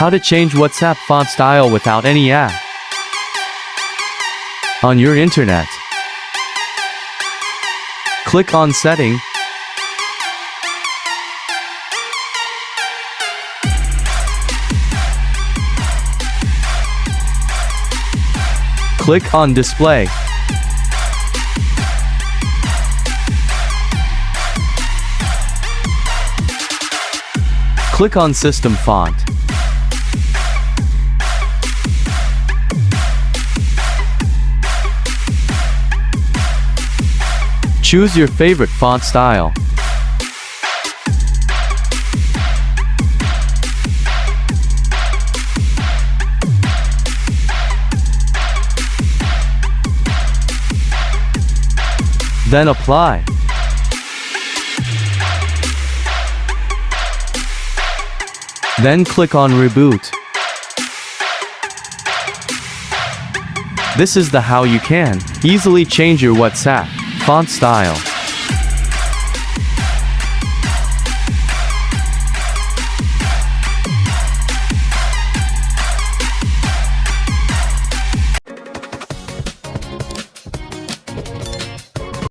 How to change WhatsApp font style without any app. On your internet, click on Setting. Click on Display. Click on System Font. Choose your favorite font style. Then apply. Then click on Reboot. This is how you can easily change your WhatsApp font style.